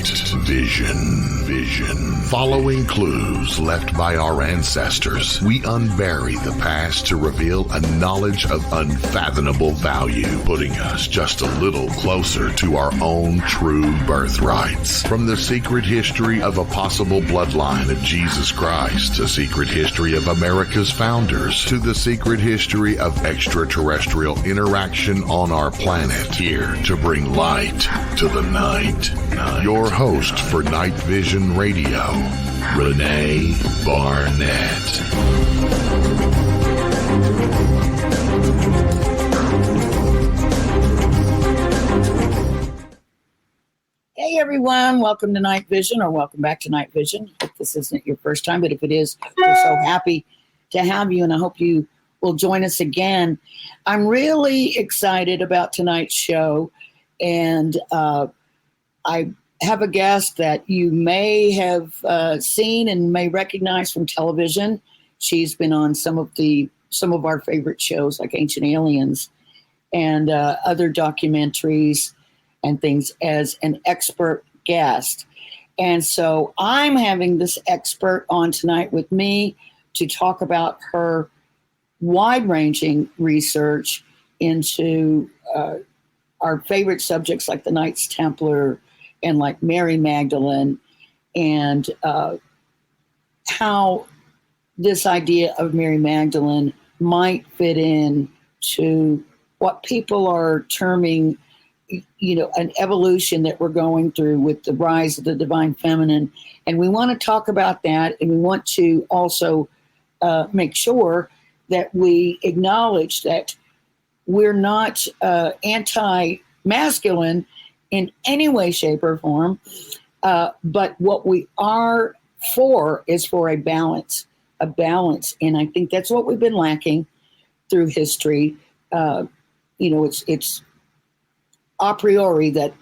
Night Vision. Following clues left by our ancestors, we unbury the past to reveal a knowledge of unfathomable value, putting us just a little closer to our own true birthrights. From the secret history of a possible bloodline of Jesus Christ, the secret history of America's founders, to the secret history of extraterrestrial interaction on our planet, here to bring light to the night. Your host for Night Vision Radio, René Barnett. Hey everyone, welcome to Night Vision, or welcome back to Night Vision. If this isn't your first time, but if it is, we're so happy to have you, and I hope you will join us again. I'm really excited about tonight's show, and I have a guest that you may have seen and may recognize from television. She's been on some of our favorite shows like Ancient Aliens and other documentaries and things as an expert guest. And so I'm having this expert on tonight with me to talk about her wide-ranging research into our favorite subjects like the Knights Templar and like Mary Magdalene, and how this idea of Mary Magdalene might fit in to what people are terming, an evolution that we're going through with the rise of the divine feminine. And we want to talk about that, and we want to also make sure that we acknowledge that we're not anti-masculine in any way, shape, or form. But what we are for is for a balance. And I think that's what we've been lacking through history. It's a priori that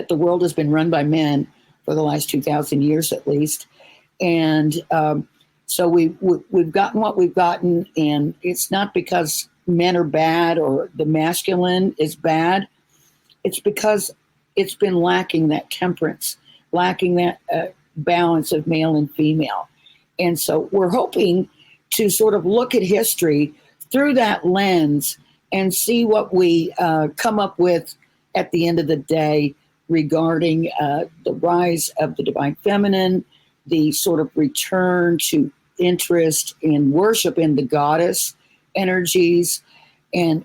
the world has been run by men for the last 2,000 years at least. And so we've gotten what we've gotten, and it's not because men are bad or the masculine is bad. It's because it's been lacking that temperance, lacking that balance of male and female. And so we're hoping to sort of look at history through that lens and see what we come up with at the end of the day regarding the rise of the divine feminine, the sort of return to interest in worship in the goddess energies, and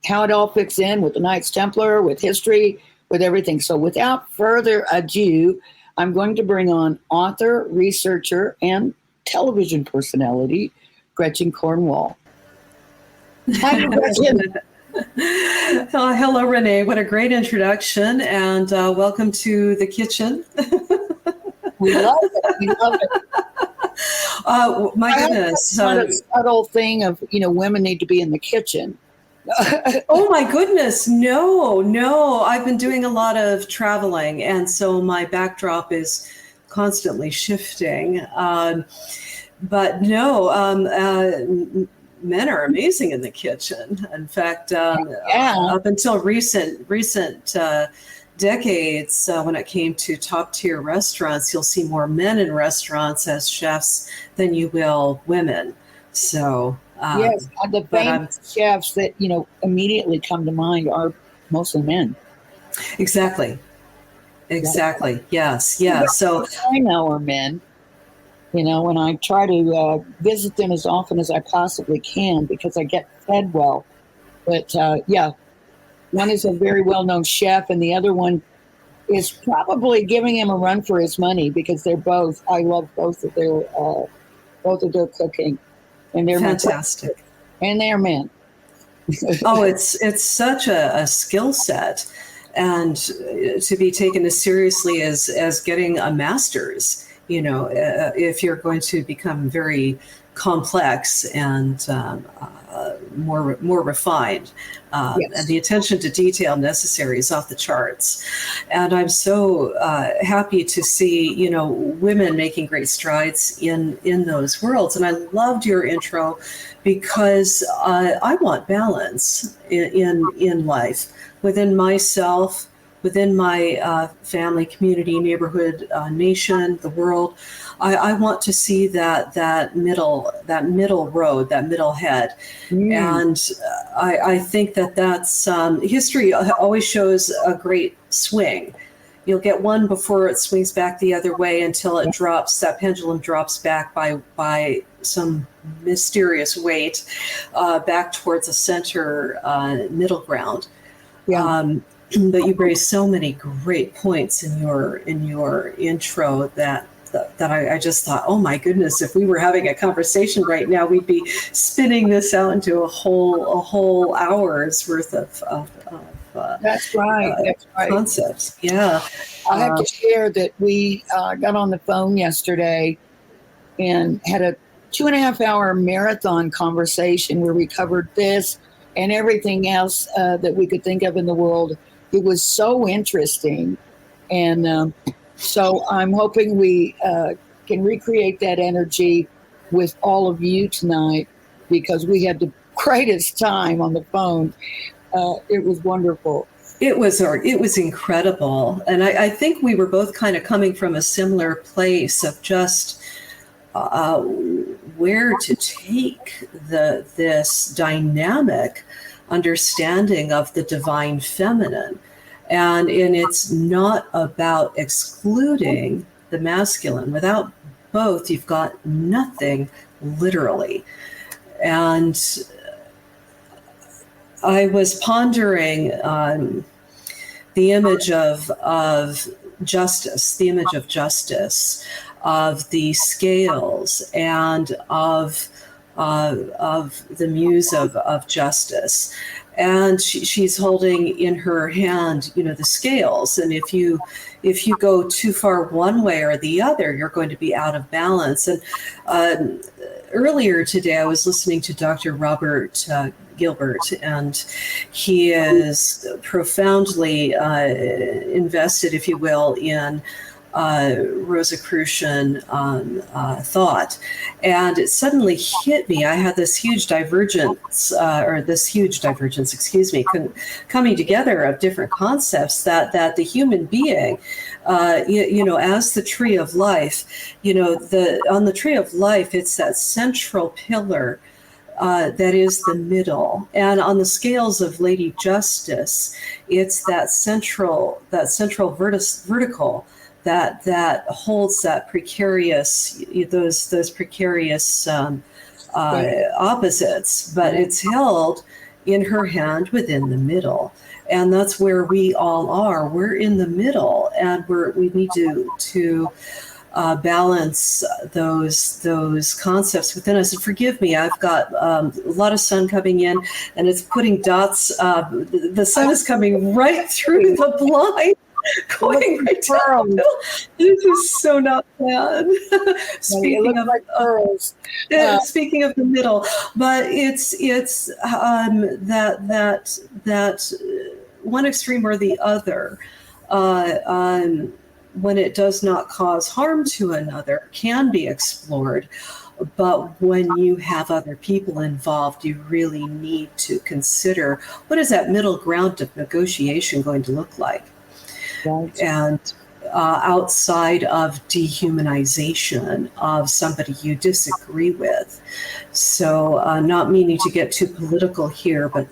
how it all fits in with the Knights Templar, with history, with everything. So without further ado, I'm going to bring on author, researcher, and television personality, Gretchen Cornwall. Hi, Gretchen. Hello, Renee. What a great introduction, and welcome to the kitchen. We love it. My goodness. Not a subtle thing of, women need to be in the kitchen. Oh my goodness, no. I've been doing a lot of traveling, and so my backdrop is constantly shifting. But no, men are amazing in the kitchen. In fact, up until recent decades, when it came to top tier restaurants, you'll see more men in restaurants as chefs than you will women. So yes, the famous chefs that immediately come to mind are mostly men. Exactly. Yes. So I know are men. And I try to visit them as often as I possibly can because I get fed well. But one is a very well-known chef, and the other one is probably giving him a run for his money because they're both. I love both of their cooking. And they're fantastic, and they're men. Oh, it's such a skill set, and to be taken as seriously as getting a master's. If you're going to become very complex and more refined, yes. And the attention to detail necessary is off the charts. And I'm so happy to see, women making great strides in those worlds. And I loved your intro because I want balance in life within myself, within my family, community, neighborhood, nation, the world. I want to see that middle road, that middle head. And I think that's history always shows a great swing. You'll get one before it swings back the other way until it drops, that pendulum drops back by some mysterious weight back towards a center middle ground. But you raised so many great points in your intro that I just thought, oh my goodness, if we were having a conversation right now, we'd be spinning this out into a whole hour's worth of that's right. Concepts. Yeah. I have to share that we got on the phone yesterday and had a 2.5-hour marathon conversation where we covered this and everything else that we could think of in the world. It was so interesting. And so I'm hoping we can recreate that energy with all of you tonight, because we had the greatest time on the phone. It was wonderful. It was incredible. And I think we were both kind of coming from a similar place of just where to take this dynamic understanding of the divine feminine. And it's not about excluding the masculine. Without both, you've got nothing, literally. And I was pondering the image of justice, of the scales, and of the muse of justice. And she's holding in her hand, the scales. And if you go too far one way or the other, you're going to be out of balance. And earlier today, I was listening to Dr. Robert Gilbert, and he is profoundly invested, if you will, in Rosicrucian thought. And it suddenly hit me. I had this huge divergence, coming together of different concepts that the human being, as the tree of life, on the tree of life, it's that central pillar that is the middle. And on the scales of Lady Justice, it's that central vertical that holds that precarious, those precarious opposites, but it's held in her hand within the middle. And that's where we all are. We're in the middle, and we need to balance those concepts within us. And forgive me, I've got a lot of sun coming in, and it's putting dots. The sun is coming right through the blind, going right down. This is so not bad. Speaking of pearls. Speaking of the middle, but it's that one extreme or the other. When it does not cause harm to another, can be explored. But when you have other people involved, you really need to consider, what is that middle ground of negotiation going to look like? Right. And outside of dehumanization of somebody you disagree with. So not meaning to get too political here, but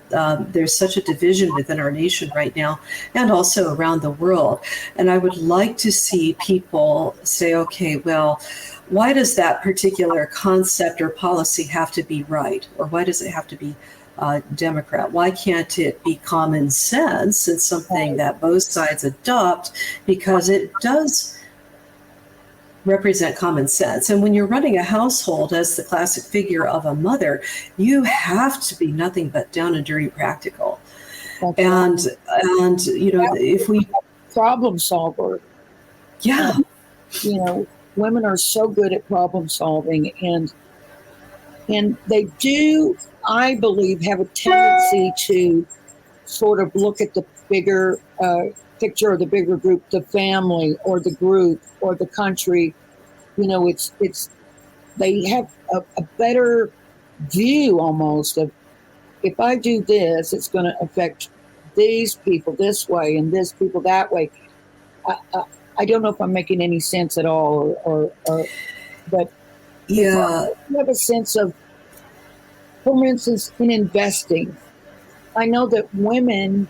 there's such a division within our nation right now, and also around the world. And I would like to see people say, okay, well, why does that particular concept or policy have to be right? Or why does it have to be Democrat? Why can't it be common sense and something that both sides adopt, because it does represent common sense? And when you're running a household as the classic figure of a mother, you have to be nothing but down and dirty practical. Okay. And if we problem solver, women are so good at problem solving, and they do, I believe, have a tendency to sort of look at the bigger picture, or the bigger group, the family or the group or the country. It's they have a better view almost of, if I do this, it's going to affect these people this way and this people that way. I don't know if I'm making any sense at all, but Yeah. you have a sense of, for instance, in investing. I know that women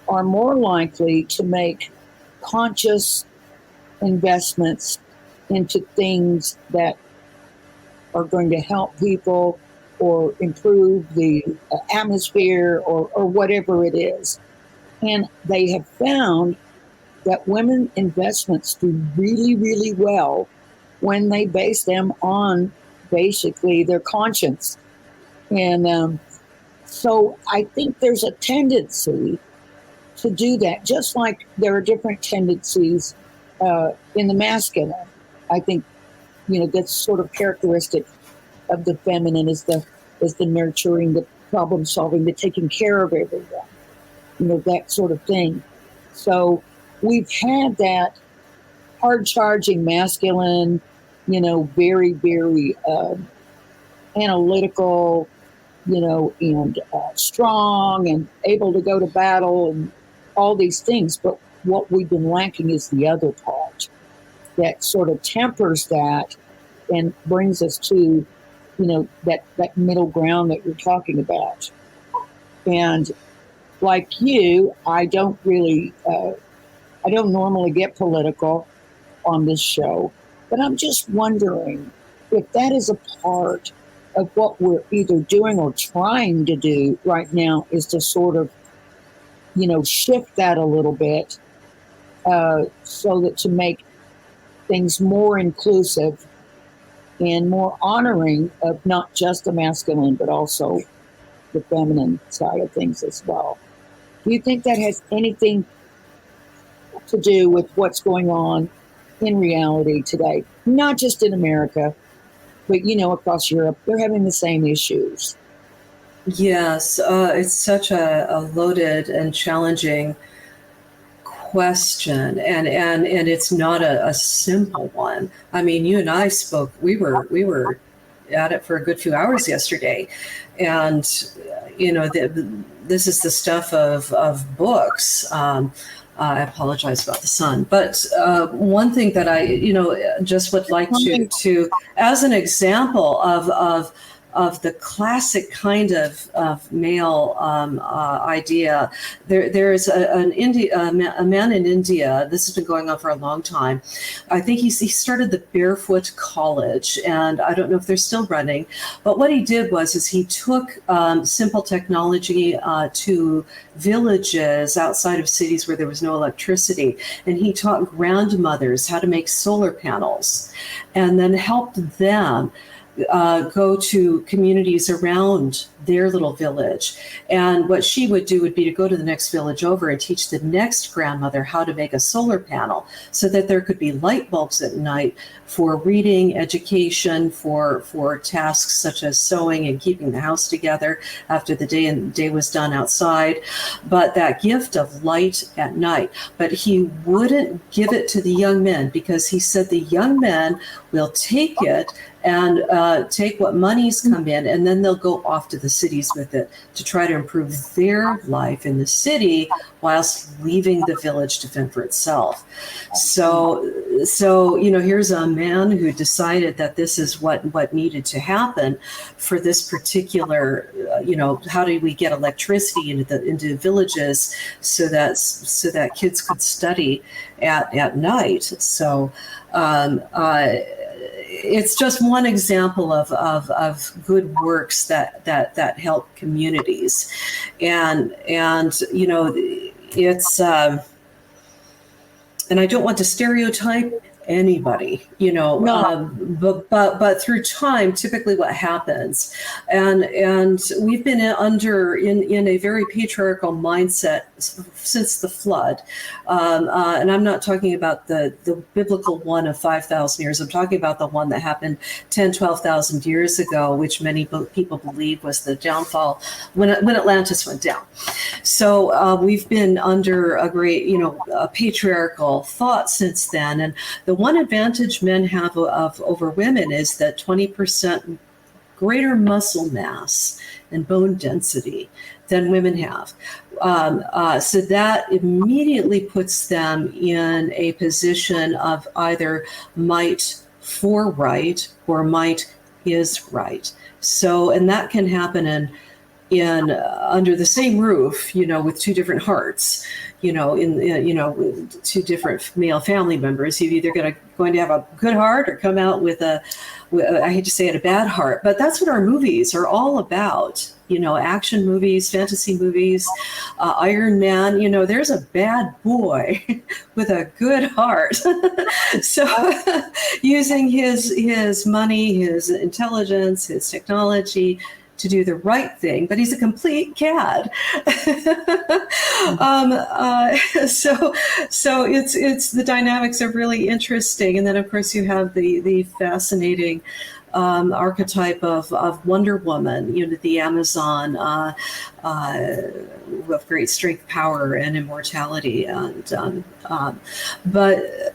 are more likely to make conscious investments into things that are going to help people or improve the atmosphere or whatever it is. And they have found that women investments do really, really well when they base them on basically their conscience. And so I think there's a tendency to do that, just like there are different tendencies in the masculine. I think, that's sort of characteristic of the feminine is the nurturing, the problem solving, the taking care of everyone, that sort of thing. So we've had that hard charging masculine, very, very analytical, and strong and able to go to battle and all these things. But what we've been lacking is the other part that sort of tempers that and brings us to, that middle ground that you're talking about. And like you, I don't normally get political on this show, but I'm just wondering if that is a part of what we're either doing or trying to do right now is to sort of, shift that a little bit so that to make things more inclusive and more honoring of not just the masculine, but also the feminine side of things as well. Do you think that has anything to do with what's going on in reality today? Not just in America, but, across Europe, they're having the same issues. Yes, it's such a loaded and challenging question, and it's not a simple one. I mean, you and I spoke. We were at it for a good few hours yesterday, and this is the stuff of books. I apologize about the sun, but one thing that I just would like to as an example of the classic kind of male idea. There is a man in India. This has been going on for a long time. I think he started the Barefoot College, and I don't know if they're still running. But what he did was he took simple technology to villages outside of cities where there was no electricity, and he taught grandmothers how to make solar panels, and then helped them go to communities around their little village. And what she would do would be to go to the next village over and teach the next grandmother how to make a solar panel so that there could be light bulbs at night for reading, education, for tasks such as sewing and keeping the house together after the day was done outside. But that gift of light at night. But he wouldn't give it to the young men because he said the young men will take it and take what monies come in, and then they'll go off to the cities with it to try to improve their life in the city whilst leaving the village to fend for itself. So here's a man who decided that this is what needed to happen for this particular, how do we get electricity into villages so that kids could study at night. So it's just one example of good works that help communities, and it's and I don't want to stereotype anybody, No. but through time, typically what happens, and we've been in a very patriarchal mindset since the flood, and I'm not talking about the biblical one of 5,000 years. I'm talking about the one that happened 12,000 years ago, which many people believe was the downfall when Atlantis went down. So we've been under a great, a patriarchal thought since then, and the one advantage men have over women is that 20% greater muscle mass and bone density than women have. So that immediately puts them in a position of either might for right or might is right. So, and that can happen in under the same roof, with two different hearts, with two different male family members. You're either going to have a good heart or come out with I hate to say it, a bad heart. But that's what our movies are all about. Action movies, fantasy movies, Iron Man. There's a bad boy with a good heart. So using his money, his intelligence, his technology to do the right thing, but he's a complete cad. So it's the dynamics are really interesting, and then of course you have the fascinating archetype of Wonder Woman, the Amazon, with great strength, power, and immortality, but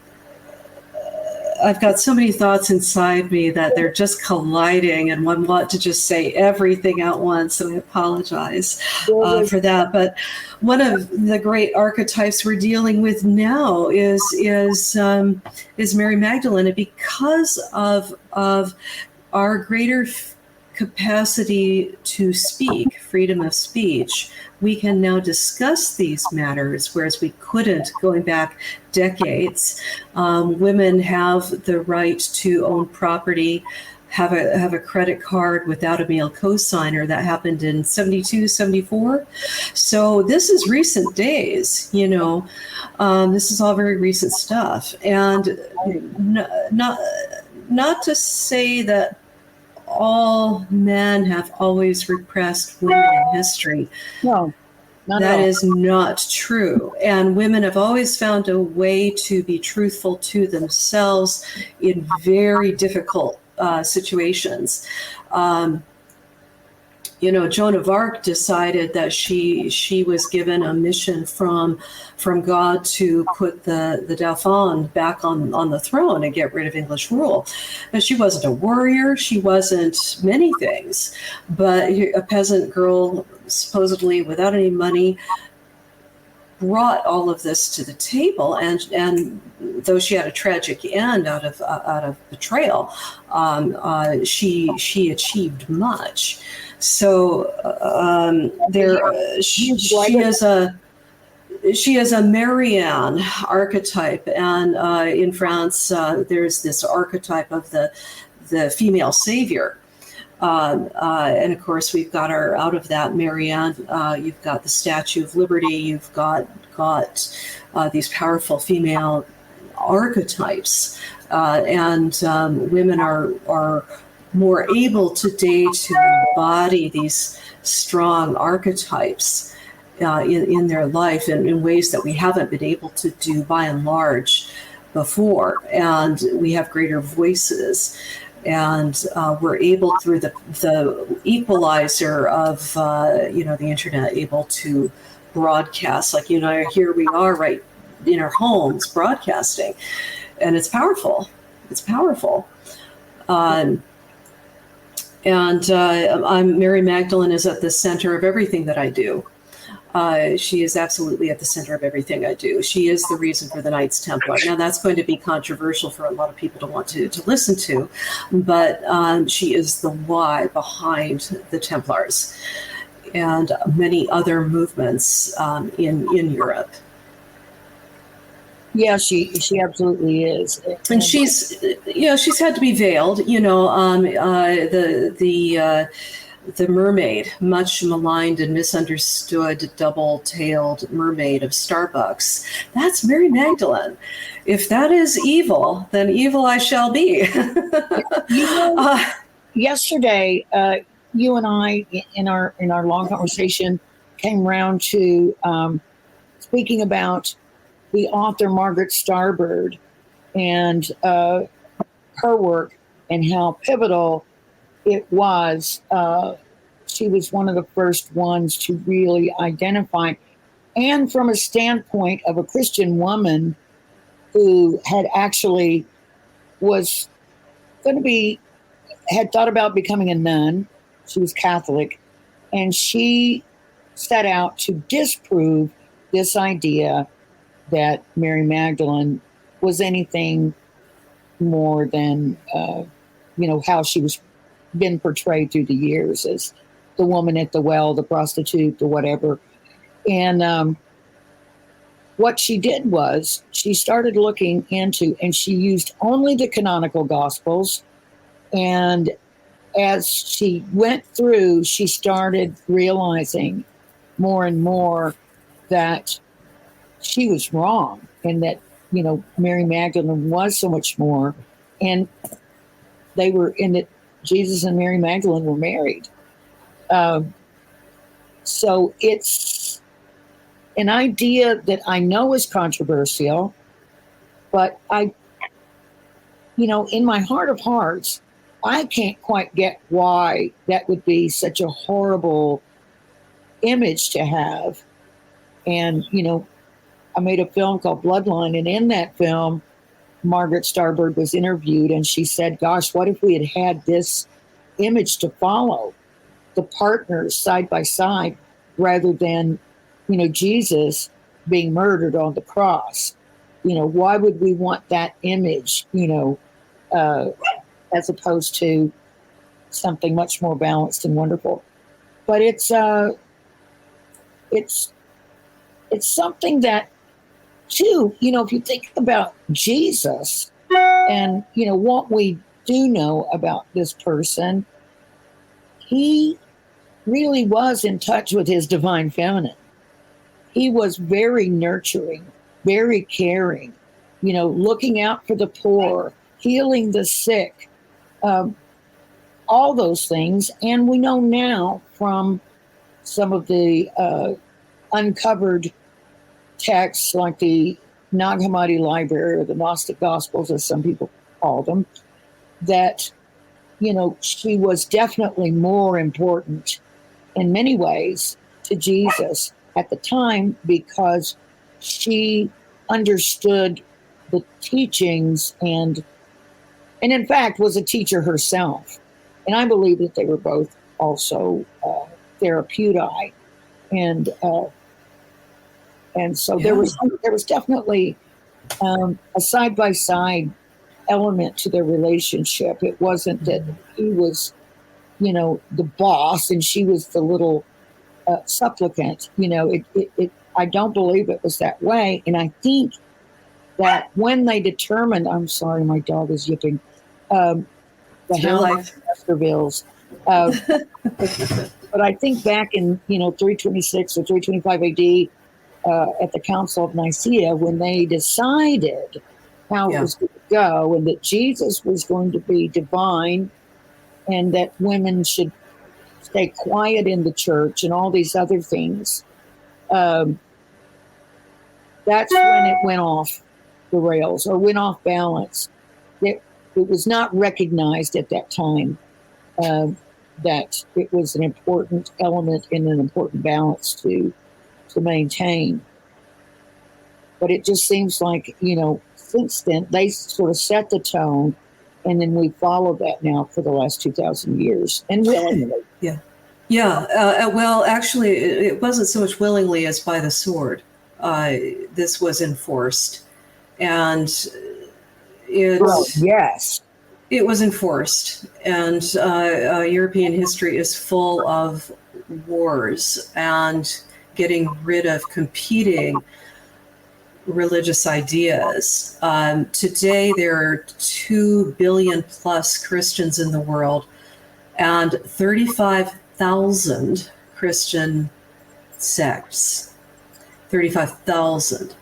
I've got so many thoughts inside me that they're just colliding, and one want to just say everything at once. So I apologize for that. But one of the great archetypes we're dealing with now is Mary Magdalene, and because of our greater capacity to speak, freedom of speech, we can now discuss these matters, whereas we couldn't going back decades. Women have the right to own property, have a credit card without a male cosigner. That happened in 72, 74. So this is recent days, this is all very recent stuff. And not to say that all men have always repressed women in history. No, that is not true. And women have always found a way to be truthful to themselves in very difficult situations. Joan of Arc decided that she was given a mission from God to put the Dauphin back on the throne and get rid of English rule. And she wasn't a warrior, she wasn't many things, but a peasant girl, supposedly without any money, brought all of this to the table, and though she had a tragic end out of betrayal, she achieved much. So she is a Marianne archetype, and in France there's this archetype of the female savior. And of course, we've got out of that Marianne, you've got the Statue of Liberty, you've got these powerful female archetypes, and women are more able today to embody these strong archetypes in their life in ways that we haven't been able to do by and large before. And we have greater voices. And we're able, through the equalizer of the internet, able to broadcast. Like, here we are right in our homes broadcasting, and it's powerful. It's powerful. Mary Magdalene is at the center of everything that I do. She is absolutely at the center of everything I do. She is the reason for the Knights Templar. Now, that's going to be controversial for a lot of people to want to listen to, but she is the why behind the Templars and many other movements in Europe. Yeah, she absolutely is. And she's had to be veiled, the mermaid, much maligned and misunderstood, double-tailed mermaid of Starbucks. That's Mary Magdalene. If that is evil, then evil I shall be. Yesterday, you and I, in our long conversation, came around to speaking about the author Margaret Starbird and her work and how pivotal it was. She was one of the first ones to really identify, and from a standpoint of a Christian woman who had actually was going to be had thought about becoming a nun. She was Catholic, and she set out to disprove this idea that Mary Magdalene was anything more than, how she was been portrayed through the years as the woman at the well, the prostitute, the whatever. And what she did was she started looking into, and she used only the canonical Gospels. And as she went through, she started realizing more and more that she was wrong, and that, Mary Magdalene was so much more. And they were in it. Jesus and Mary Magdalene were married. So it's an idea that I know is controversial, but in my heart of hearts, I can't quite get why that would be such a horrible image to have. And, I made a film called Bloodline, and in that film, Margaret Starbird was interviewed, and she said, gosh, what if we had had this image to follow, the partners side by side, rather than, Jesus being murdered on the cross? Why would we want that image, as opposed to something much more balanced and wonderful? But it's something that, too, if you think about Jesus and, what we do know about this person, he really was in touch with his divine feminine. He was very nurturing, very caring, looking out for the poor, healing the sick, all those things. And we know now from some of the uncovered texts, like the Nag Hammadi Library, or the Gnostic Gospels, as some people call them, that, she was definitely more important in many ways to Jesus at the time, because she understood the teachings and in fact was a teacher herself. And I believe that they were both also therapeuti. And so there was definitely a side-by-side element to their relationship. It wasn't that he was, the boss and she was the little supplicant. I don't believe it was that way. And I think that when they determined, I'm sorry, my dog is yipping, the Hound Baskervilles. But I think back in, 326 or 325 AD, at the Council of Nicaea, when they decided how it was going to go, and that Jesus was going to be divine, and that women should stay quiet in the church, and all these other things. That's when it went off the rails, or went off balance. It was not recognized at that time that it was an important element and an important balance to maintain. But it just seems like, since then, they sort of set the tone, and then we follow that now for the last 2,000 years, and willingly. Well, actually, it wasn't so much willingly as by the sword. This was enforced, and it was enforced. And European history is full of wars and getting rid of competing religious ideas. Today, there are 2 billion plus Christians in the world, and 35,000 Christian sects. 35,000.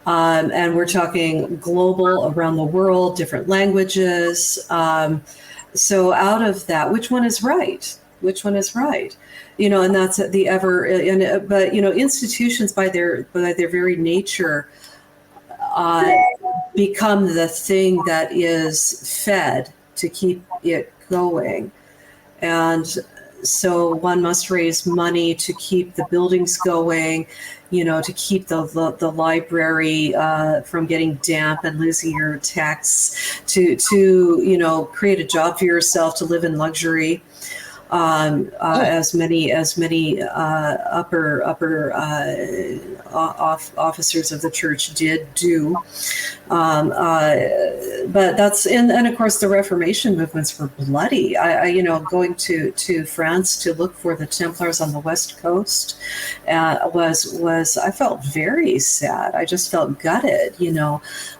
And we're talking global, around the world, different languages. So out of that, which one is right? Which one is right? And that's the but institutions by their very nature become the thing that is fed to keep it going. And so one must raise money to keep the buildings going, to keep the library from getting damp and losing your texts, to create a job for yourself, to live in luxury. As many upper officers of the church did do, but that's and of course the Reformation movements were bloody. Going to France to look for the Templars on the West Coast was I felt very sad. I just felt gutted.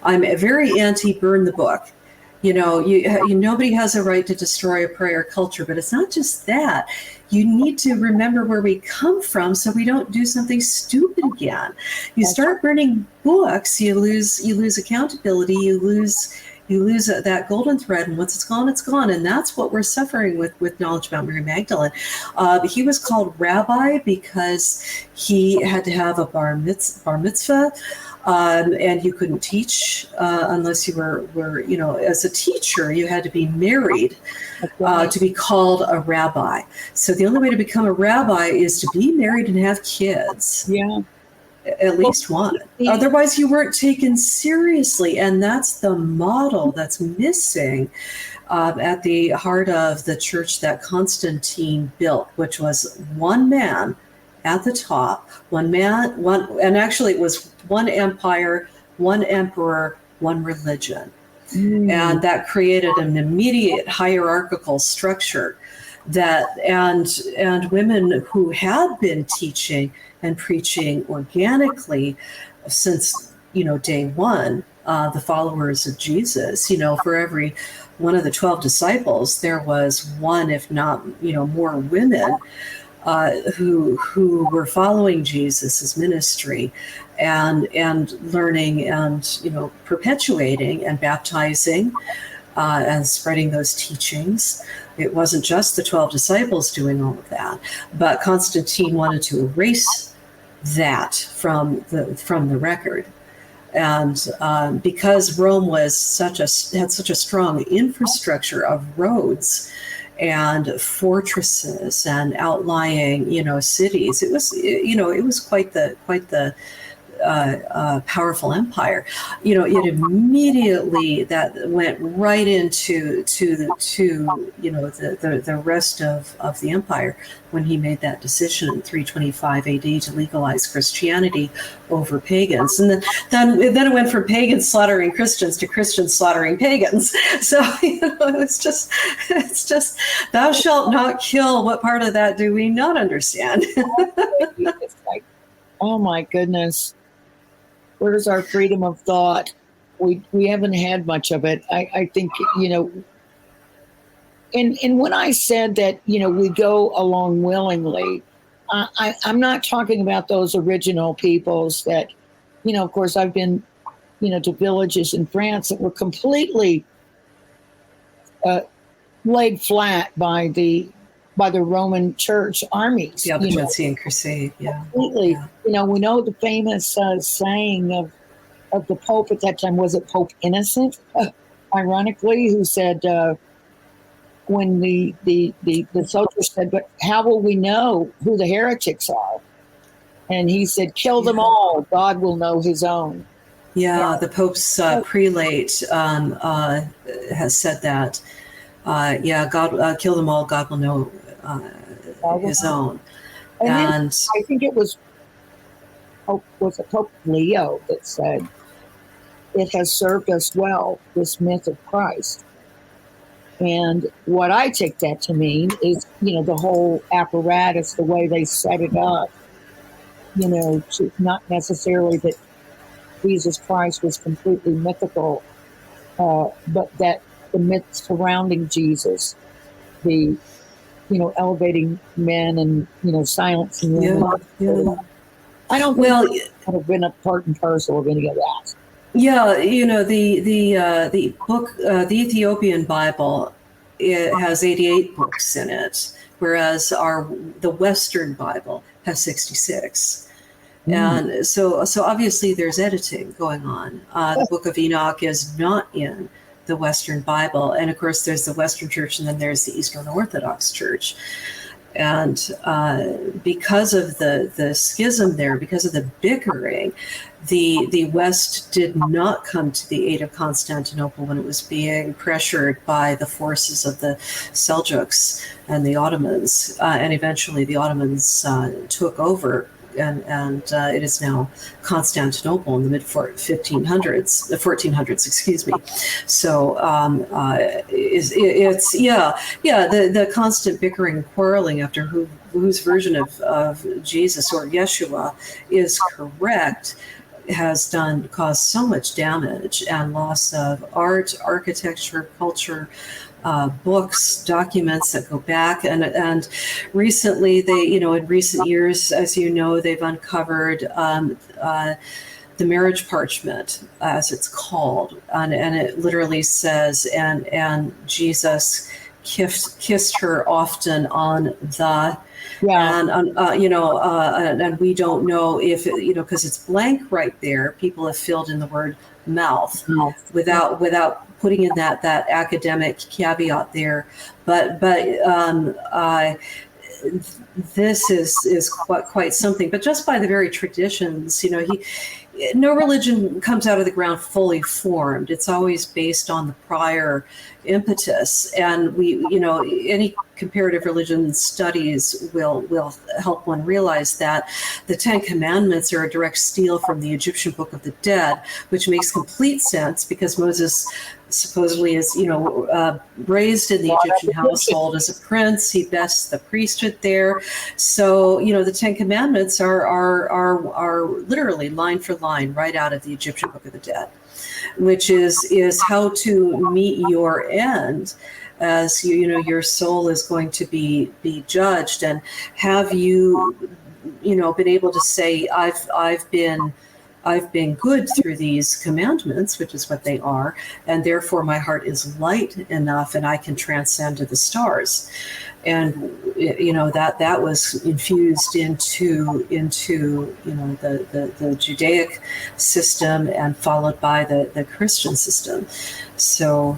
I'm very anti-burn the book. Nobody has a right to destroy a prior culture, but it's not just that. You need to remember where we come from so we don't do something stupid again. You start burning books, you lose accountability, you lose that golden thread, and once it's gone, it's gone. And that's what we're suffering with knowledge about Mary Magdalene. He was called rabbi because he had to have a bar mitzvah. And you couldn't teach unless you were as a teacher, you had to be married to be called a rabbi. So the only way to become a rabbi is to be married and have kids. Yeah. At least one. Otherwise, you weren't taken seriously. And that's the model that's missing at the heart of the church that Constantine built, which was one man at the top, and actually it was one empire, one emperor, one religion. And that created an immediate hierarchical structure and women who had been teaching and preaching organically since, day one, the followers of Jesus, for every one of the 12 disciples, there was one, if not, more women who were following Jesus's ministry and learning and perpetuating and baptizing and spreading those teachings. It wasn't just the 12 disciples doing all of that, but Constantine wanted to erase that from the record. And because Rome was had such a strong infrastructure of roads and fortresses and outlying, cities, it was quite the powerful empire. It immediately that went right into the rest of the empire when he made that decision in 325 AD to legalize Christianity over pagans, and then it went from pagans slaughtering Christians to Christians slaughtering pagans. So it's just thou shalt not kill. What part of that do we not understand? It's like, oh my goodness. Where's our freedom of thought? We haven't had much of it. I think, and when I said that, we go along willingly, I'm not talking about those original peoples that, of course, I've been, to villages in France that were completely laid flat by the Roman Church armies. Yeah, the Nicene Crusade. Yeah, completely. Yeah. We know the famous saying of the Pope at that time. Was it Pope Innocent? Ironically, who said when the soldiers said, "But how will we know who the heretics are?" And he said, "Kill them all. God will know His own." Yeah, the Pope's prelate has said that. God, kill them all. God will know His own. And I think it was Pope Leo that said, "It has served us well, this myth of Christ." And what I take that to mean is, the whole apparatus, the way they set it up, to not necessarily that Jesus Christ was completely mythical, but that the myths surrounding Jesus, the, elevating men and, silencing women. Yeah. I don't think that have been a part and parcel of any of that. Yeah, the book, the Ethiopian Bible, it has 88 books in it, whereas the Western Bible has 66. And so obviously there's editing going on. The Book of Enoch is not in the Western Bible, and of course there's the Western Church, and then there's the Eastern Orthodox Church. And because of the schism there, because of the bickering, the West did not come to the aid of Constantinople when it was being pressured by the forces of the Seljuks and the Ottomans. And eventually the Ottomans took over. And it is now Constantinople in the mid 1400s, excuse me. So the constant bickering and quarreling after whose version of Jesus or Yeshua is correct has caused so much damage and loss of art, architecture, culture, books, documents that go back, and recently in recent years, as you know, they've uncovered the marriage parchment, as it's called, and it literally says, and Jesus kissed her often on the. Yeah. And we don't know if because it's blank right there. People have filled in the word mouth without putting in that academic caveat there. But this is quite something. But just by the very traditions, no religion comes out of the ground fully formed. It's always based on the prior impetus, and any comparative religion studies will help one realize that the Ten Commandments are a direct steal from the Egyptian Book of the Dead, which makes complete sense because Moses supposedly is raised in the Egyptian household as a prince. He vests the priesthood there, so the Ten Commandments are literally line for line right out of the Egyptian Book of the Dead, which is how to meet your end, as your soul is going to be judged. And have you been able to say, I've been good through these commandments, which is what they are, and therefore my heart is light enough and I can transcend to the stars. And that was infused into the Judaic system and followed by the Christian system. So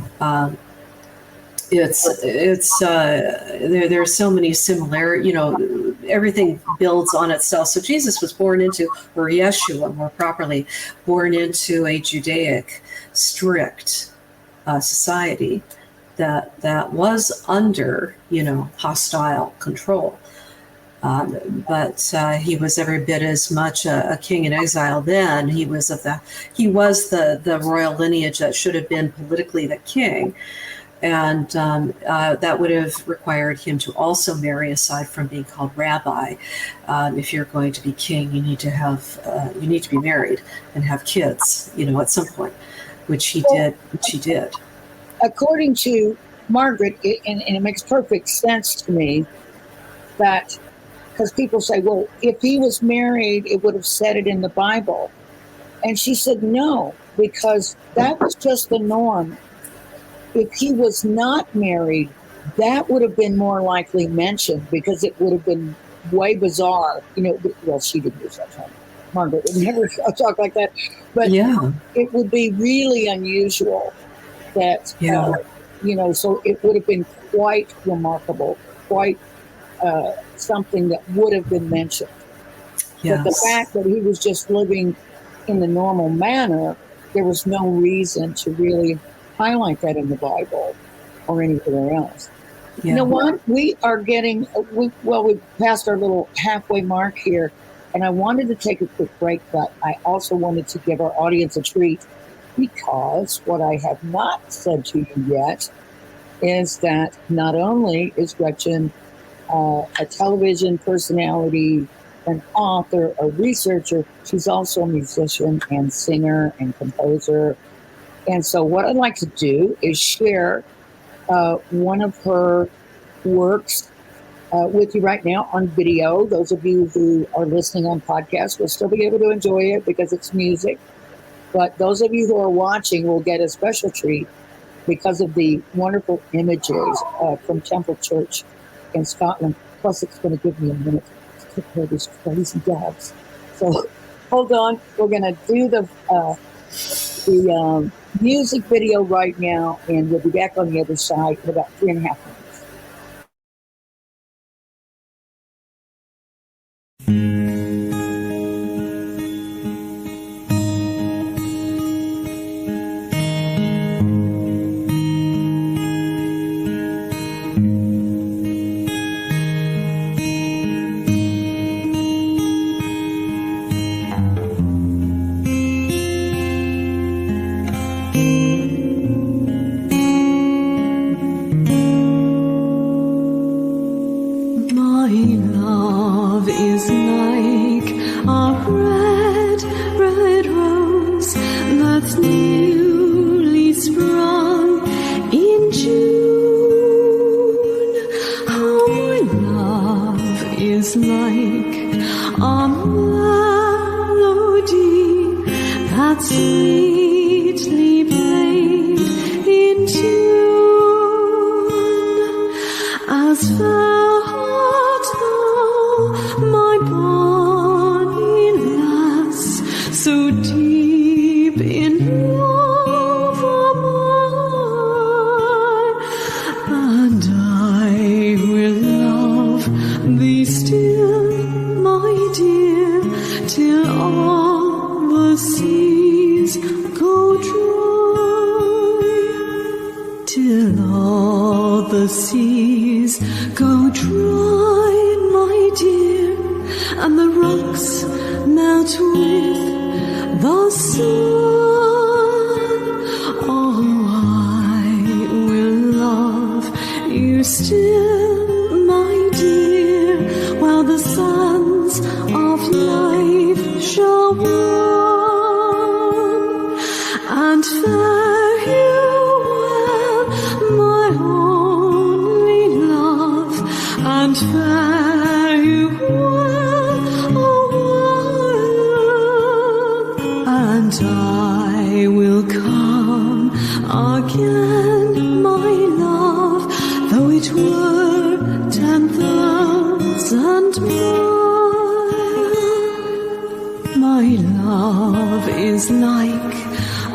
there's so many similarities. Everything builds on itself. So Jesus was born into, or Yeshua more properly, born into a Judaic strict society that was under hostile control. But he was every bit as much a king in exile then. He was the royal lineage that should have been politically the king. And that would have required him to also marry, aside from being called rabbi. If you're going to be king, you need to be married and have kids, at some point, which he did. According to Margaret, and it makes perfect sense to me, that because people say, well, if he was married, it would have said it in the Bible. And she said no, because that was just the norm. If he was not married, that would have been more likely mentioned, because it would have been way bizarre. Well, she didn't use that term. Margaret would never talk like that. But it would be really unusual that, so it would have been quite remarkable, quite something that would have been mentioned. Yes. But the fact that he was just living in the normal manner, there was no reason to really highlight that in the Bible or anywhere else. Yeah. You know what? We are getting, we've passed our little halfway mark here, and I wanted to take a quick break, but I also wanted to give our audience a treat, because what I have not said to you yet is that not only is Gretchen a television personality, an author, a researcher, she's also a musician and singer and composer. And so what I'd like to do is share one of her works with you right now on video. Those of you who are listening on podcast will still be able to enjoy it because it's music. But those of you who are watching will get a special treat because of the wonderful images from Temple Church in Scotland. Plus, it's going to give me a minute to take care of these crazy dogs. So hold on. We're going to do the music video right now, and we'll be back on the other side in about 3.5 minutes. My love is like a red, red rose that's newly sprung in June. How my love is like a melody that's sweetly played in tune. As fair art thou, my bonny lass, so deep in love am I, and I will love thee still, my dear, till all the seas go dry, till all the seas go dry, my dear, and the rocks melt with the sun. Oh, I will love you still, my dear, while the sands of life shall run, and fare you well, my only love, and fare you well, oh, and I will come again, my love, though it were 10,000 miles. My love is like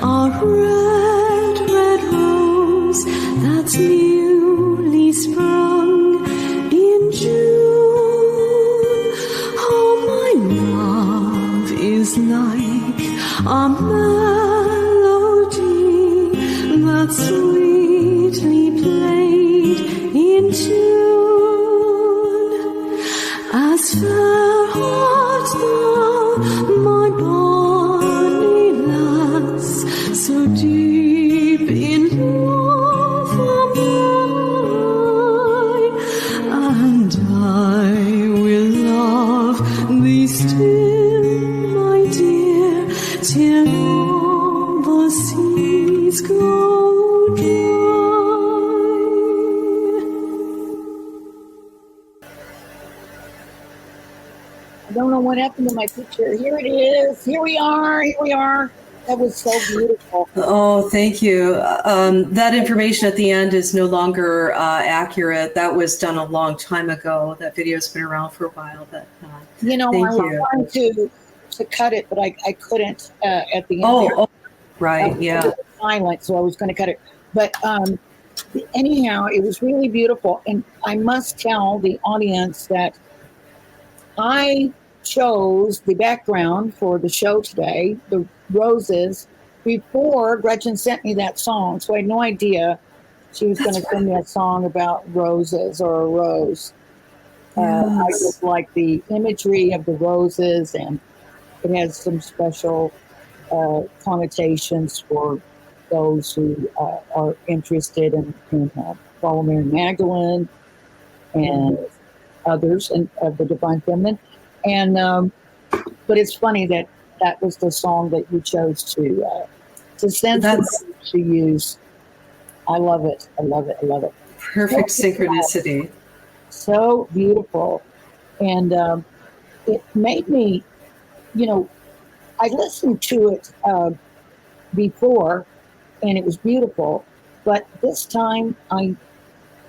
a red, red rose that's newly sprung in June. Oh, my love is like a melody that's sweetly played in tune. As fair art thou, my bonny lass, so deep in love am I, and I will love thee still, my dear, till all the seas go dry. I don't know what happened to my picture. Here it is. Here we are. Here we are. That was so beautiful. Oh, thank you. That information at the end is no longer accurate. That was done a long time ago. That video's been around for a while. But You know, thank I was trying to cut it, but I couldn't at the end. there. Right, It yeah. was silent, so I was going to cut it. But anyhow, it was really beautiful. And I must tell the audience that I chose the background for the show today, the roses, before Gretchen sent me that song. So I had no idea she was going to send me a song about roses or a rose. I just like the imagery of the roses, and it has some special connotations for those who are interested in following Magdalene and others and of the Divine Feminine. And but it's funny that was the song that you chose to send to use. I love it. I love it. I love it. Perfect synchronicity. So beautiful. And it made me, I listened to it before, and it was beautiful. But this time I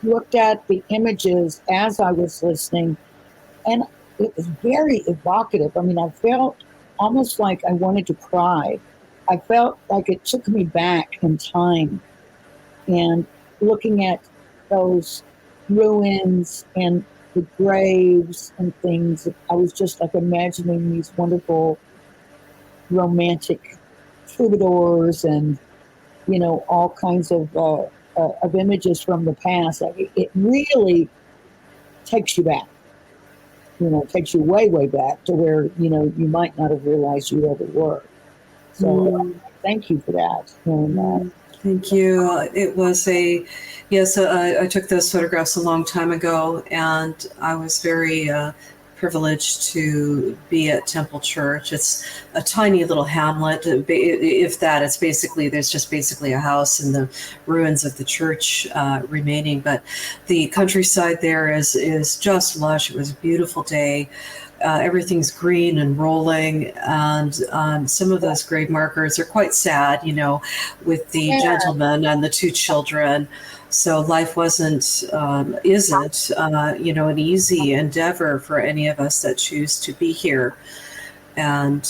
looked at the images as I was listening, and it was very evocative. I mean, I felt almost like I wanted to cry. I felt like it took me back in time. And looking at those ruins and the graves and things, I was just like imagining these wonderful romantic troubadours and, all kinds of images from the past. It really takes you back. Takes you way, way back to where, you might not have realized you ever were. So thank you for that. And, Thank you. It was I took those photographs a long time ago, and I was very privileged to be at Temple Church. It's a tiny little hamlet, if that. There's just basically a house and the ruins of the church remaining, but the countryside there is just lush. It was a beautiful day. Everything's green and rolling, and some of those grave markers are quite sad, with the gentleman and the two children. So life isn't an easy endeavor for any of us that choose to be here. And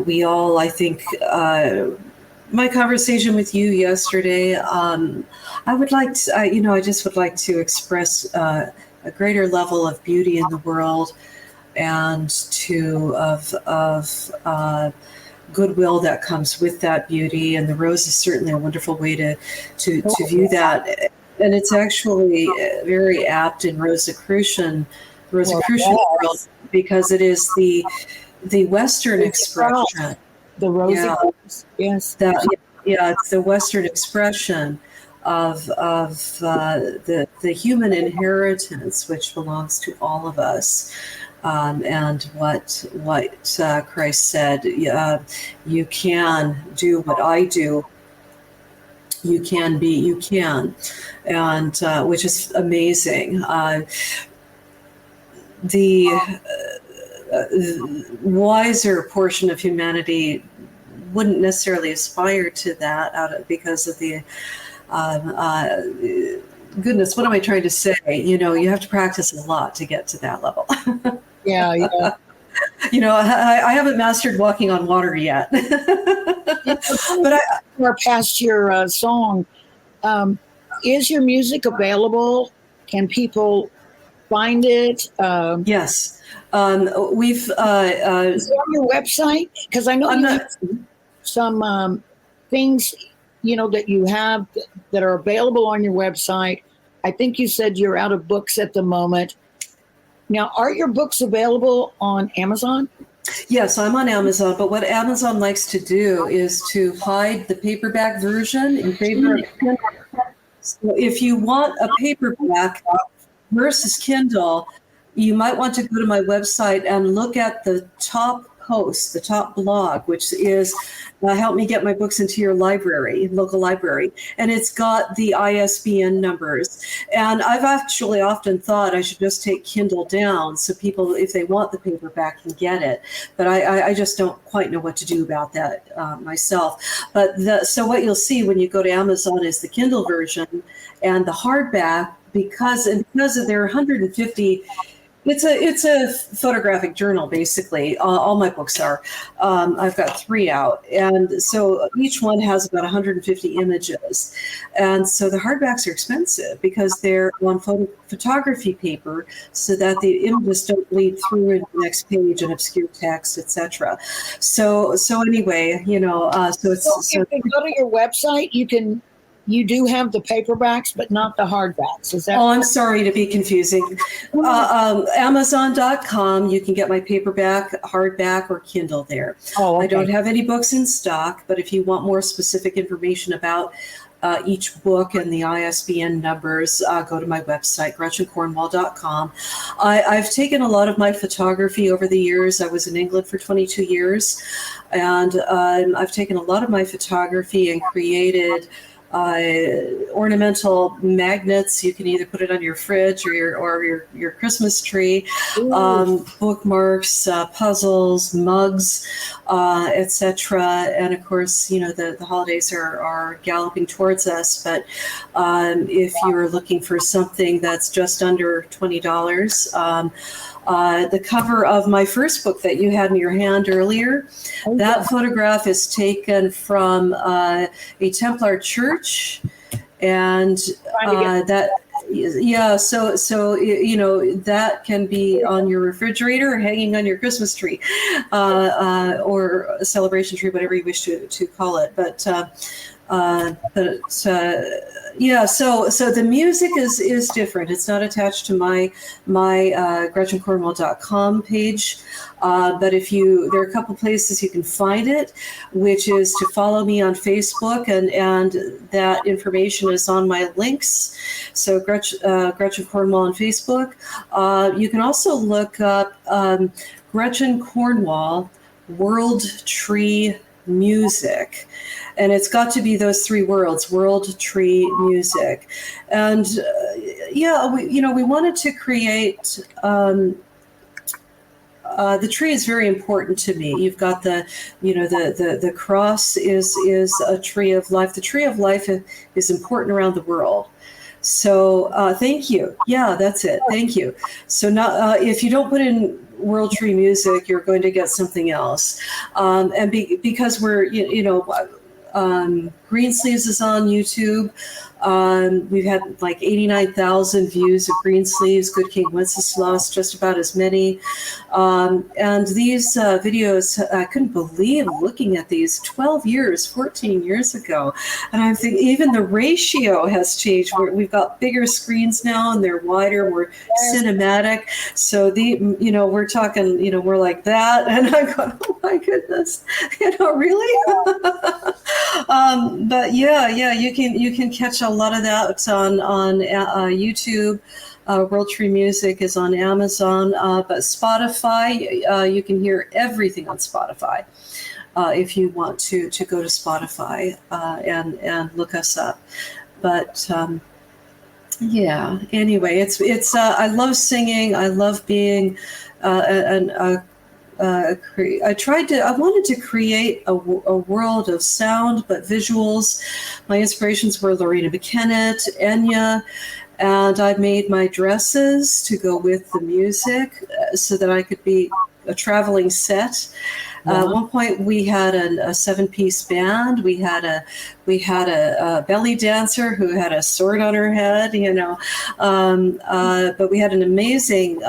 we all, I think, my conversation with you yesterday, I would like to, I just would like to express a greater level of beauty in the world, and of goodwill that comes with that beauty. And the rose is certainly a wonderful way to view that. And it's actually very apt in Rosicrucian world, because it is the Western expression. The rosy, yes. It's the Western expression of the human inheritance, which belongs to all of us. And what Christ said, you can do what I do. You can be, you can, and which is amazing. The wiser portion of humanity wouldn't necessarily aspire to that because of the goodness. What am I trying to say? You have to practice a lot to get to that level. Yeah. I haven't mastered walking on water yet. But we're past your song. Is your music available? Can people find it? Yes. We've. Is it on your website? Because I know have some things, that you have that are available on your website. I think you said you're out of books at the moment. Now, are your books available on Amazon? Yes, I'm on Amazon, but what Amazon likes to do is to hide the paperback version in favor of Kindle. So if you want a paperback versus Kindle, you might want to go to my website and look at the top post, the top blog, which is help me get my books into your local library. And it's got the ISBN numbers. And I've actually often thought I should just take Kindle down so people, if they want the paperback, can get it. But I just don't quite know what to do about that myself. But so what you'll see when you go to Amazon is the Kindle version and the hardback, because there are 150. It's a photographic journal, basically. All my books are. I've got 3 out. And so each one has about 150 images. And so the hardbacks are expensive because they're on photography paper so that the images don't bleed through into the next page and obscure text, etc. So anyway, so it's... So if you go to your website, you do have the paperbacks, but not the hardbacks. Is that? Oh, I'm sorry to be confusing. Amazon.com, you can get my paperback, hardback, or Kindle there. Oh, okay. I don't have any books in stock, but if you want more specific information about each book and the ISBN numbers, go to my website, GretchenCornwall.com. I've taken a lot of my photography over the years. I was in England for 22 years, and I've taken a lot of my photography and created ornamental magnets. You can either put it on your fridge or your Christmas tree, bookmarks, puzzles, mugs, etc. And of course, the holidays are galloping towards us. But if you're looking for something that's just under $20, the cover of my first book that you had in your hand earlier, that photograph is taken from a Templar church, and Yeah, so you know, that can be on your refrigerator or hanging on your Christmas tree, or a celebration tree, whatever you wish to call it. Yeah, so the music is different. It's not attached to my GretchenCornwall.com page, but there are a couple places you can find it, which is to follow me on Facebook, and that information is on my links. So Gretchen Cornwall on Facebook. You can also look up Gretchen Cornwall World Tree Music. And it's got to be those three words, World Tree Music. And we wanted to create, the tree is very important to me. You've got the cross is a tree of life. The tree of life is important around the world. So thank you. Yeah, that's it. Thank you. So now, if you don't put in World Tree Music, you're going to get something else. Because we're, Greensleeves is on YouTube. We've had like 89,000 views of Greensleeves. Good King Wenceslas, just about as many. And these videos, I couldn't believe looking at these 14 years ago. And I'm thinking even the ratio has changed. We've got bigger screens now, and they're wider, more cinematic. So we're talking, we're like that. And I go, oh my goodness, really? But yeah, you can catch a lot of that on YouTube. World Tree Music is on Amazon, but Spotify, you can hear everything on Spotify. If you want to go to Spotify and look us up. But yeah, anyway, it's I love singing. I love being I wanted to create a world of sound, but visuals. My inspirations were Lorena McKennett, Enya, and I made my dresses to go with the music so that I could be a traveling set. At one point, we had a 7-piece band. We had a belly dancer who had a sword on her head, but we had an amazing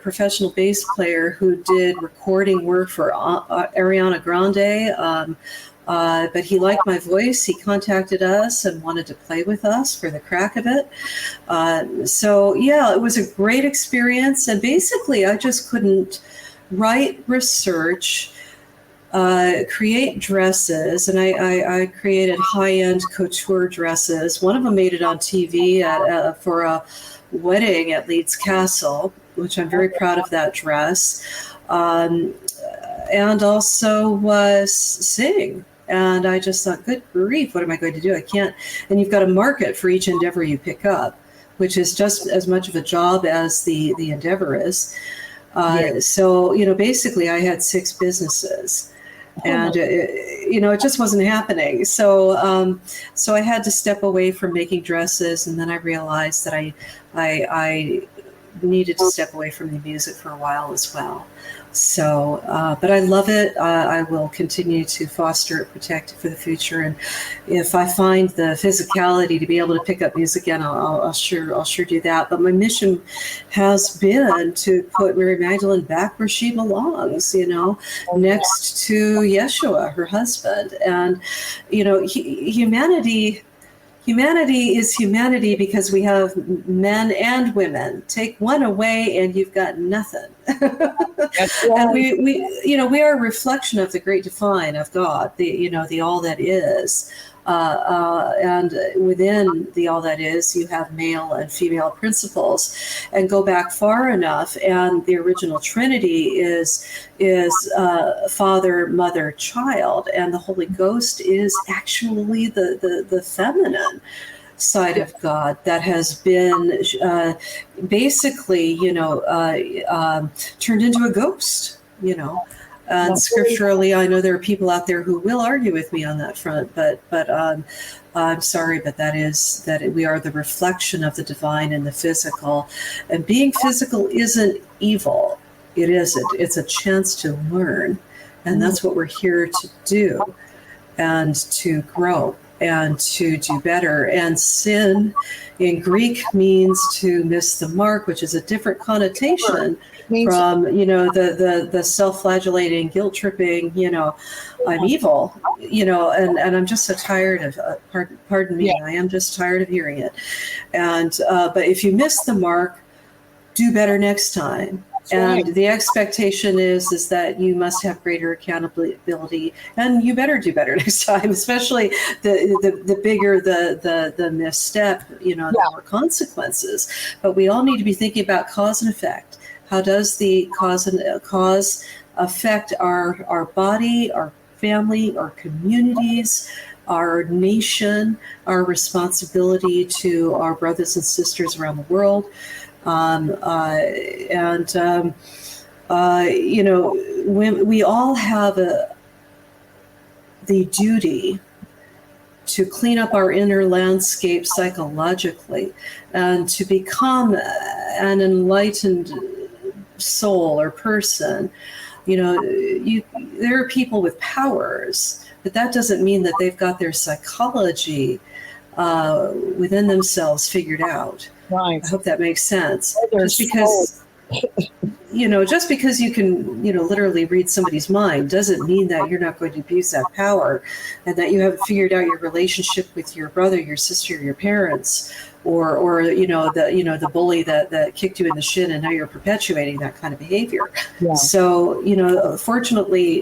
professional bass player who did recording work for Ariana Grande. But he liked my voice. He contacted us and wanted to play with us for the crack of it. So yeah, it was a great experience. And basically, I just couldn't write, research, create dresses, and I created high-end couture dresses. One of them made it on TV for a wedding at Leeds Castle, which I'm very proud of that dress, and also sing. And I just thought, good grief, what am I going to do? I can't. And you've got a market for each endeavor you pick up, which is just as much of a job as the endeavor is. So, basically I had 6 businesses, and it just wasn't happening. So I had to step away from making dresses, and then I realized that I needed to step away from the music for a while as well. So, but I love it. I will continue to foster it, protect it for the future. And if I find the physicality to be able to pick up music again, I'll sure do that. But my mission has been to put Mary Magdalene back where she belongs, next to Yeshua, her husband. And, Humanity is humanity because we have men and women. Take one away and you've got nothing. And we are a reflection of the great divine of God, the all that is. And within the all that is, you have male and female principles, and go back far enough, and the original Trinity is Father, Mother, Child, and the Holy Ghost is actually the feminine side of God that has been basically turned into a ghost, And scripturally, I know there are people out there who will argue with me on that front, but I'm sorry, but that we are the reflection of the divine in the physical, and being physical isn't evil. It isn't. It's a chance to learn, and that's what we're here to do, and to grow and to do better. And sin in Greek means to miss the mark, which is a different connotation from, the self-flagellating, guilt-tripping, I'm evil, and I'm just so tired of, pardon me, I am just tired of hearing it. And, but if you miss the mark, do better next time. And the expectation is that you must have greater accountability, and you better do better next time. Especially the bigger the misstep, the more consequences. But we all need to be thinking about cause and effect. How does the cause affect our body, our family, our communities, our nation, our responsibility to our brothers and sisters around the world? When we all have the duty to clean up our inner landscape psychologically and to become an enlightened soul or person. There are people with powers, but that doesn't mean that they've got their psychology within themselves figured out. Right. I hope that makes sense. Just because you can, literally read somebody's mind doesn't mean that you're not going to abuse that power, and that you haven't figured out your relationship with your brother, your sister, your parents, or the bully that kicked you in the shin, and now you're perpetuating that kind of behavior. Yeah. So, fortunately,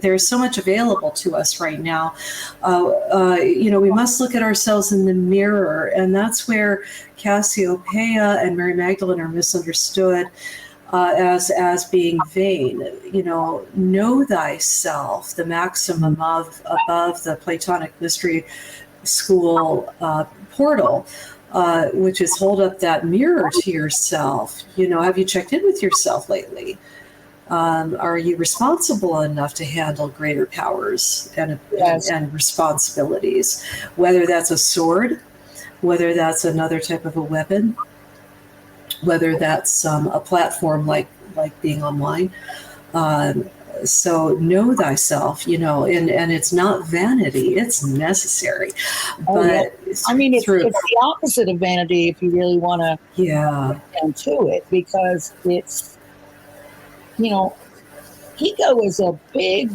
there's so much available to us right now. We must look at ourselves in the mirror, and that's where Cassiopeia and Mary Magdalene are misunderstood as being vain. Know thyself, the maxim above the Platonic mystery school portal, which is hold up that mirror to yourself. Have you checked in with yourself lately? Are you responsible enough to handle greater powers and responsibilities? Whether that's a sword, whether that's another type of a weapon, whether that's a platform like being online. So know thyself, and it's not vanity, it's necessary. But it's the opposite of vanity if you really want to get into it, because it's, ego is a big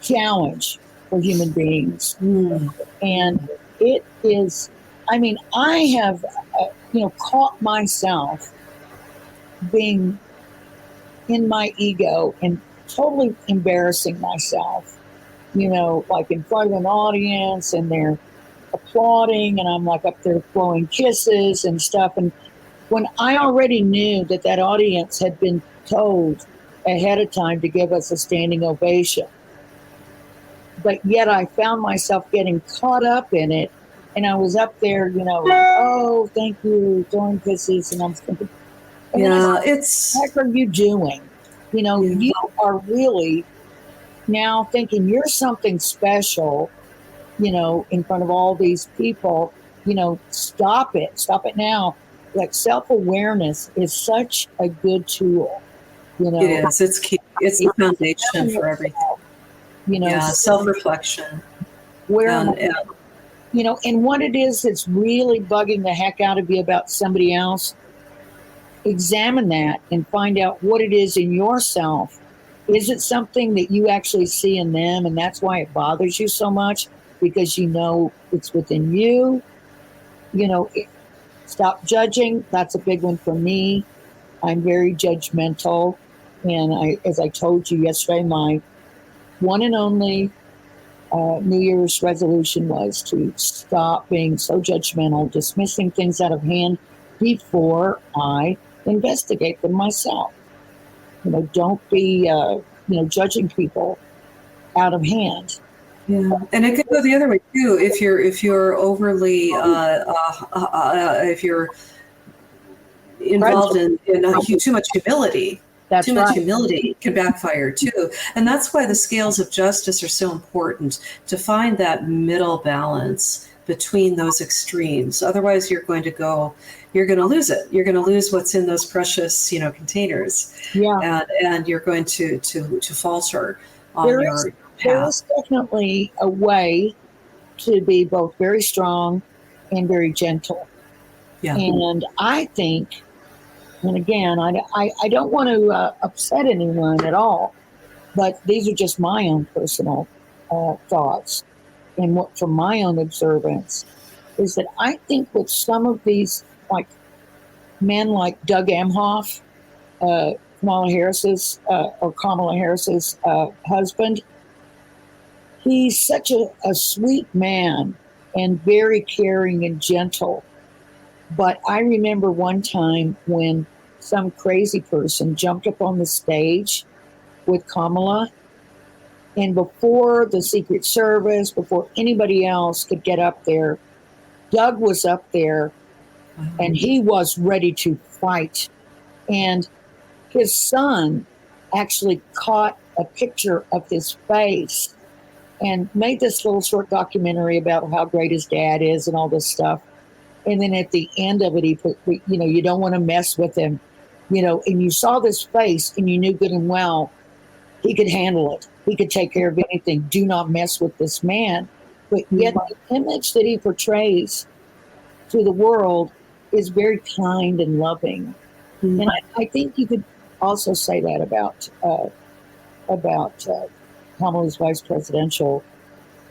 challenge for human beings. And it is, I have, caught myself being in my ego and totally embarrassing myself, like in front of an audience and they're applauding and I'm like up there blowing kisses and stuff. And when I already knew that audience had been told ahead of time to give us a standing ovation, but yet I found myself getting caught up in it. And I was up there, oh, thank you, throwing kisses. And I'm thinking, what the heck are you doing? You are really now thinking you're something special, in front of all these people. Stop it now. Like self-awareness is such a good tool. It is. It's key. It's the foundation for everything. Self-reflection. Where am I? And what it is that's really bugging the heck out of you about somebody else, examine that and find out what it is in yourself. Is it something that you actually see in them, and that's why it bothers you so much? Because it's within you. Stop judging. That's a big one for me. I'm very judgmental. And as I told you yesterday, my one and only New Year's resolution was to stop being so judgmental, dismissing things out of hand before I investigate them myself. Don't be, judging people out of hand. Yeah, and it could go the other way too. If you're overly, if you're involved in too much humility. That's Too much right. humility can backfire too. And that's why the scales of justice are so important, to find that middle balance between those extremes. Otherwise, you're going to lose it. You're going to lose what's in those precious, containers. Yeah. And you're going to falter on your path. There is definitely a way to be both very strong and very gentle. Yeah. And I think, and again, I don't want to upset anyone at all, but these are just my own personal thoughts. And what from my own observance is that I think with some of these like men like Doug Emhoff, Kamala Harris's husband, he's such a sweet man and very caring and gentle. But I remember one time when some crazy person jumped up on the stage with Kamala, and before the Secret Service, before anybody else could get up there, Doug was up there and he was ready to fight. And his son actually caught a picture of his face and made this little short documentary about how great his dad is and all this stuff. And then at the end of it, he put, you don't want to mess with him, and you saw this face and you knew good and well he could handle it. He could take care of anything. Do not mess with this man. But yet the image that he portrays to the world is very kind and loving. Mm-hmm. And I think you could also say that about Kamala's vice presidential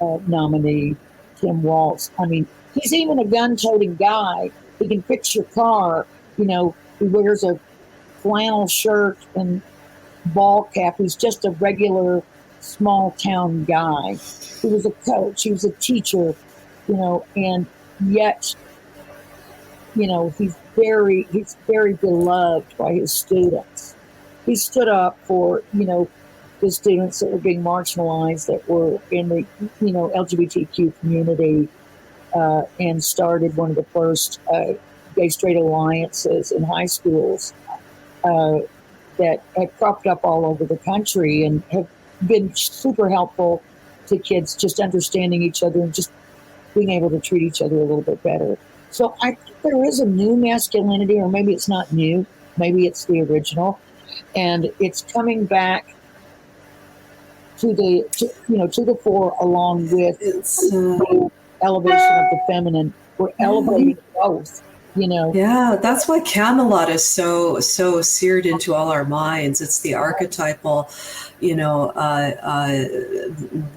nominee, Tim Walz. I mean, he's even a gun-toting guy. He can fix your car. He wears a flannel shirt and ball cap. He's just a regular small-town guy. He was a coach. He was a teacher, and yet, he's very beloved by his students. He stood up for, the students that were being marginalized, that were in the, LGBTQ community, and started one of the first gay-straight alliances in high schools that have cropped up all over the country and have been super helpful to kids just understanding each other and just being able to treat each other a little bit better. So I think there is a new masculinity, or maybe it's not new, maybe it's the original, and it's coming back to the fore, along with the elevation of the feminine. We're elevating both. Yeah, that's why Camelot is so seared into all our minds. It's the archetypal,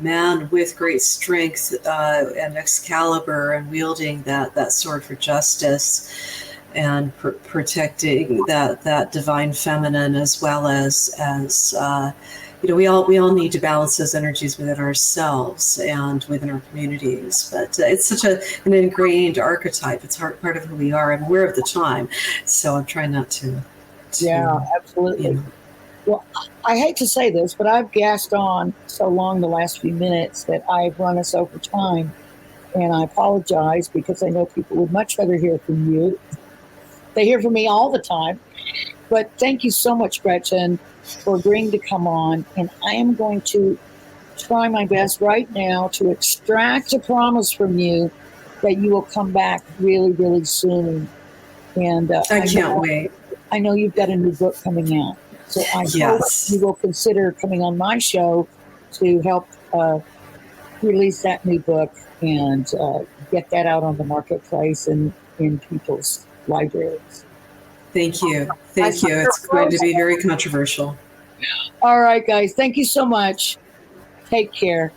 man with great strength and Excalibur, and wielding that sword for justice, and protecting that divine feminine, as well as we all need to balance those energies within ourselves and within our communities. But it's such an ingrained archetype. It's part of who we are, and we're of the time. So I'm trying not to. Yeah, absolutely. Well, I hate to say this, but I've gassed on so long the last few minutes that I've run us over time, and I apologize, because I know people would much rather hear from you. They hear from me all the time. But thank you so much, Gretchen, for agreeing to come on. And I am going to try my best right now to extract a promise from you that you will come back really, really soon. And I can't wait. I know you've got a new book coming out. So I hope you will consider coming on my show to help release that new book and get that out on the marketplace and in people's libraries. Thank you. Thank you. It's going to be very controversial. All right, guys. Thank you so much. Take care.